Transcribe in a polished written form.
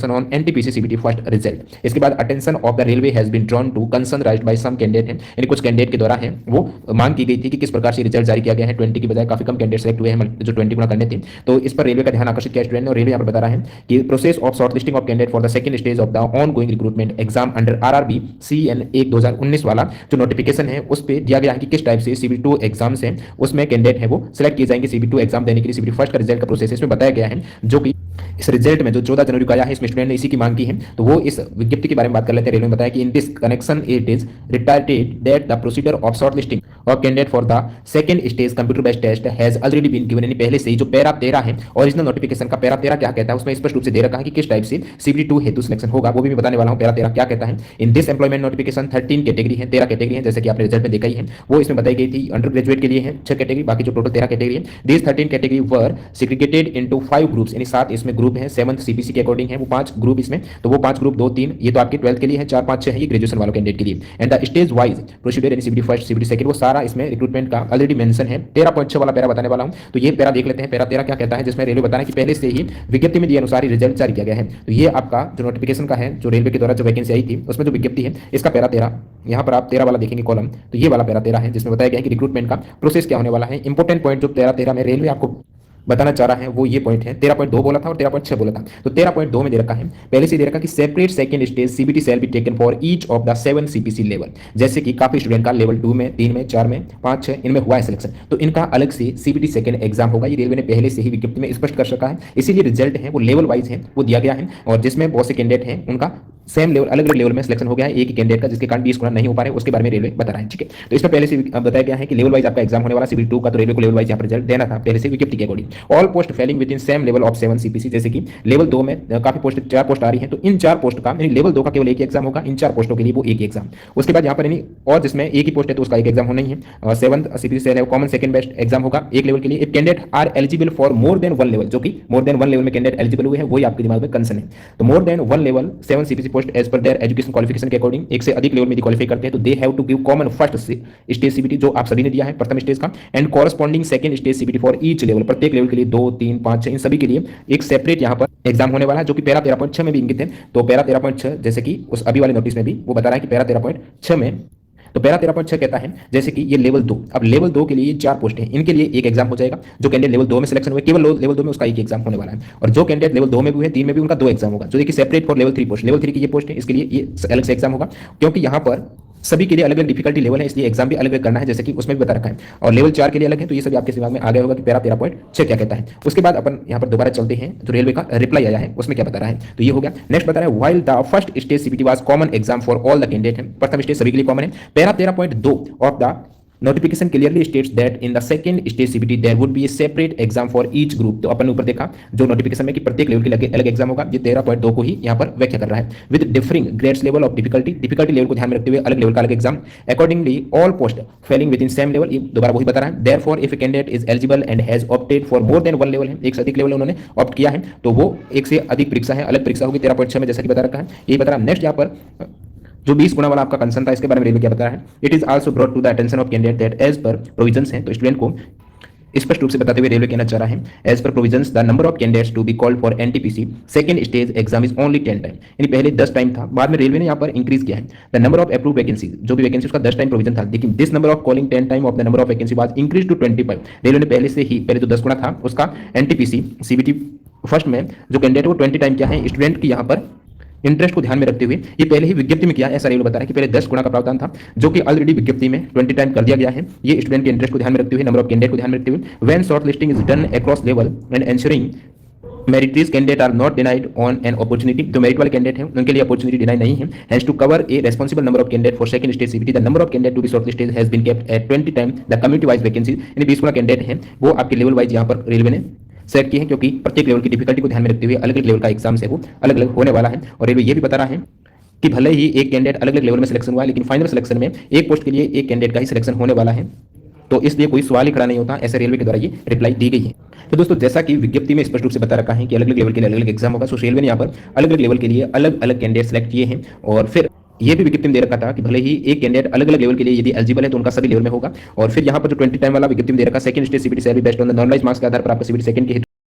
Discussion on NTPC CBT first result. इसके बाद attention of the railway has been drawn to concern raised by some candidate हैं, यानी कुछ candidate के द्वारा है वो मांग की गई थी कि किस प्रकार से रिजल्ट जारी किया गया है। 20 की बजाय काफी कम कैंडिडेट सेलेक्ट हुए हैं, जो 20 गुना करने थे। तो इस पर रेलवे का ध्यान आकर्षित किया स्टूडेंट ने, और रेलवे यहाँ पर बता रहा है कि process of short listing of candidate for the second stage of the on going recruitment exam under RRB CN 1 2019 वाला जो नोटिफिकेशन है उस पर दिया गया है कि किस टाइप से सीबीटी 2 एग्जाम्स हैं उसमें कैंडिडेट है वो सिलेक्ट किए जाएंगे सीबीटी 2 एग्जाम देने के लिए। सीबीटी फर्स्ट का रिजल्ट का प्रोसेस इसमें बताया गया है, जो कि इस रिजल्ट में जो 14 जनवरी को आया है इसमें स्टूडेंट ने इसी की मांग की है। तो वो इस विज्ञप्ति के बारे में बात कर लेते हैं। रेलवे ने बताया कि in this connection it is reiterated that the procedure of short listing of candidate for the second stage computer based test has already been given, यानी पहले से ही जो पैरा 13 है ओरिजिनल नोटिफिकेशन का पैरा 13 क्या कहता है उसमें स्पष्ट रूप से दे रखा है कि किस टाइप से सीबीटी 2 हेतु सिलेक्शन होगा, वो भी मैं बताने वाला हूं। पैरा 13 क्या कहता है। In this employment notification 13 category है, 13 कैटेगरी है, जैसे कि आपने रिजल्ट में देखा ही है। वो इसमें बताई गई थी अंडर ग्रेजुएट के लिए है 6 कैटेगरी, बाकी जो टोटल 13 कैटेगरी है। This 13 category were segregated into 5 groups, यानी 7 इसमें ग्रुप है। 7th सीपीसी के अकॉर्डिंग है वो 5 ग्रुप इसमें, तो वो 5 ग्रुप 2 3 ये तो आपके 12th के लिए है, 4 5 6 है ये ग्रेजुएशन वालों कैंडिडेट के लिए। And the stage wise procedure यानी सीबीटी फर्स्ट सीबीटी सेकंड वो सारा इसमें रिक्रूटमेंट का ऑलरेडी मेंशन है। 13.6 वाला पैरा बताने वाला हूं, तो ये पैरा देख लेते हैं। पैरा 13 क्या कहता है, जिसमें रेलवे बता रहा है कि पहले से ही विज्ञप्ति में दिए अनुसार ही रिजल्ट जारी किया गया है। तो ये आपका जो नोटिफिकेशन का है जो रेलवे के द्वारा जो वैकेंसी आई थी उसमें जो विज्ञप्ति है इसका पैरा 13, यहाँ पर आप 13 वाला देखेंगे कॉलम, तो ये वाला पैरा 13 है जिसमें बताया गया है कि रिक्रूटमेंट का प्रोसेस क्या होने वाला है। इंपॉर्टेंट पॉइंट जो 13 में रेलवे आपको बताना चाह रहा है वो ये पॉइंट है। 13.2 बोला था और 13.6 बोला था, तो 13.2 में दे रखा है पहले से दे रखा कि separate second stage CBT shall be taken for each of the 7 CPC level. जैसे कि काफी स्टूडेंट का लेवल 2 में 3 में 4 में 5 6 इनमें हुआ है सिलेक्शन, तो इनका अलग से सीबीटी सेकंड एग्जाम होगा। ये रेलवे ने पहले से ही विज्ञप्ति में स्पष्ट कर रखा है, इसीलिए रिजल्ट है वो लेवल वाइज है वो दिया गया है, और जिसमें बहुत से कैंडिडेट हैं उनका सेम लेवल अलग अलग लेवल में सिलेक्शन हो गया है एक ही कैंडिडेट का, जिसके कारण 20 गुना नहीं हो पा रहे उसके बारे में रेलवे बता रहा है। ठीक है, तो इसमें पहले से बताया गया है कि लेवल वाइज आपका एग्जाम होने वाला सीबीटी 2 का, तो रेलवे को लेवल वाइज यहाँ पर रिजल्ट देना था पहले से विज्ञप्ति के according. All post falling within same level of 7 CPC, जैसे कि लेवल 2 में काफी पोस्ट 4 पोस्ट आ रही है, तो इन 4 पोस्ट का यानी लेवल 2 का केवल एक ही एग्जाम होगा, इन 4 पोस्टों के लिए वो एक ही एग्जाम। उसके बाद यहाँ पर यानी और जिसमें एक ही पोस्ट है तो उसका एक एग्जाम होना ही है। 7th सीपीसी से कॉमन सेकंड बेस्ट एग्जाम होगा एक लेवल के लिए। If candidate are eligible for more than 1 level, जो कि मोर देन 1 लेवल में कैंडिडेट एलिजिबल हुए हैं वही आपके दिमाग में कंसर्न है। तो more than 1 level 7 CPC post as per their education qualification के अकॉर्डिंग एक से अधिक लेवल में क्वालिफाई करते हैं तो they have to give common first stage CBT जो आप सभी ने दिया है प्रथम स्टेज का, and corresponding second stage CBT for each level, प्रत्येक लेवल के लिए 2 3 5 6 इन सभी के लिए एक सेपरेट यहाँ पर एग्जाम होने वाला है, जो कि पैरा 13.6 में भी इंगित है। तो पैरा 13.6 जैसे कि उस अभी वाले नोटिस में भी वो बता रहा है कि पैरा 13.6 में, तो पैरा 13.6 कहता है जैसे कि ये लेवल 2, अब लेवल 2 के लिए 4 पोस्ट है, इनके लिए एक एग्जाम हो जाएगा। जो कैंडिडेट लेवल 2 में सिलेक्शन हुए केवल लेवल 2 में उसका एक एग्जाम होने वाला है, और जो कैंडिडेट लेवल 2 में भी है 3 में भी उनका 2 एग्जाम होगा, जो देखिए separate for level 3 post. Level 3 की ये पोस्ट है, इसके लिए ये अलग से एग्जाम होगा, क्योंकि यहाँ पर सभी के लिए अलग अलग डिफिकल्टी लेवल है, इसलिए एग्जाम भी अलग अलग करना है, जैसे कि उसमें भी बता रखा है। और लेवल 4 के लिए अलग है, तो ये सभी आपके दिमाग में आ गया होगा कि पैरा 13.6 क्या कहता है। उसके बाद अपन यहाँ पर दोबारा चलते हैं, जो रेलवे का रिप्लाई आया है उसमें क्या बता रहा है, तो ये हो गया। नेक्स्ट बता रहा है while the first stage CBT was common exam for all the candidate है, प्रथम स्टेज सभी के लिए कॉमन है। Para 13.2 of the notification clearly states that in the second stage CBT there would be a separate exam for each group. तो अपन ऊपर देखा जो नोटिफिकेशन में कि प्रत्येक लेवल के लिए अलग एग्जाम होगा, ये 13.2 को ही यहाँ पर व्याख्या कर रहा है। With differing grades level of difficulty level को ध्यान में रखते हुए अलग लेवल का अलग exam. Accordingly all post falling within same level, ये दोबारा वही बता रहा है। Therefore if a candidate is eligible and has opted for more than 1 level है, एक से अधिक लेवल उन्होंने ऑप्ट किया है, तो वो एक से अधिक परीक्षा है, अलग परीक्षा होगी 13.6 में, जैसा कि बता रखा है यही बता रहा है। नेक्स्ट यहाँ पर जो 20 गुना वाला आपका कंसर्न था इसके बारे में रेलवे क्या बता रहा है, it is also brought to the attention of candidate that as per provisions है, तो स्टूडेंट को स्पष्ट रूप से बताते हुए रेलवे कहना चाह रहा है as per provisions the number of candidates to be called for NTPC second stage exam is only 10 time, यानी पहले 10 टाइम था, बाद में रेलवे ने यहाँ पर इंक्रीज किया है। The number of approve vacancy, जो भी वैकेंसी उसका 10 टाइम प्रोविजन था, लेकिन this number of calling 10 time of the number of vacancy was increase to 25। Railway ने पहले से ही पहले जो 10 गुना था उसका एनटीपीसी सीबीटी फर्स्ट में जो कैंडिडेट वो 20 टाइम क्या है स्टूडेंट की यहाँ पर इंटरेस्ट को ध्यान में रखते हुए ये पहले ही विज्ञप्ति में किया, ऐसा रेलवे बता रहा है कि पहले 10 गुना का प्रावधान था जो कि ऑलरेडी विज्ञप्ति में 20 टाइम कर दिया गया है। ये स्टूडेंट के इंटरेस्ट को ध्यान में रखते हुए, नंबर ऑफ कैंडिडेट को ध्यान में रखते हुए, when short listing is done across level and ensuring meritorious candidate are not denied on an opportunity, जो मेरिट वाले कैंडिडेट हैं उनके लिए अपॉर्चुनिटी डिनाई नहीं है। Has to cover a responsible number of candidate for second stage CBT, the number of candidate to be shortlisted has been kept at 20 time the community wise vacancy, यानी 20 गुना candidate हैं वो आपके level wise यहाँ पर railway ने select किए हैं, क्योंकि प्रत्येक लेवल की डिफिकल्टी को ध्यान में रखते हुए अलग अलग लेवल का एग्जाम है वो अलग अलग होने वाला है। और रेलवे ये भी बता रहा है कि भले ही एक कैंडिडेट अलग अलग लेवल में सिलेक्शन हुआ है, लेकिन फाइनल सिलेक्शन में एक पोस्ट के लिए एक कैंडिडेट का ही सिलेक्शन होने वाला है, तो इसलिए कोई सवाल ही खड़ा नहीं होता, ऐसे रेलवे के द्वारा ये रिप्लाई दी गई है। तो दोस्तों जैसा कि विज्ञप्ति में स्पष्ट रूप से बता रखा है कि अलग अलग लेवल के लिए अलग अलग एग्जाम होगा, सो रेलवे ने यहाँ पर अलग अलग लेवल के लिए अलग अलग कैंडिडेट सेलेक्ट किए हैं। और फिर ये भी विज्ञप्ति में दे रखा था कि भले ही एक कैंडिडेट अलग अलग लेवल के लिए यदि एलिजिबल है तो उनका सभी लेवल में होगा। और फिर यहाँ पर जो 20 टाइम वाला विज्ञप्ति में दे रखा सेकंड स्टेज सीबीटी से based on the normalized marks के आधार पर आपका सीबीटी सेकंड के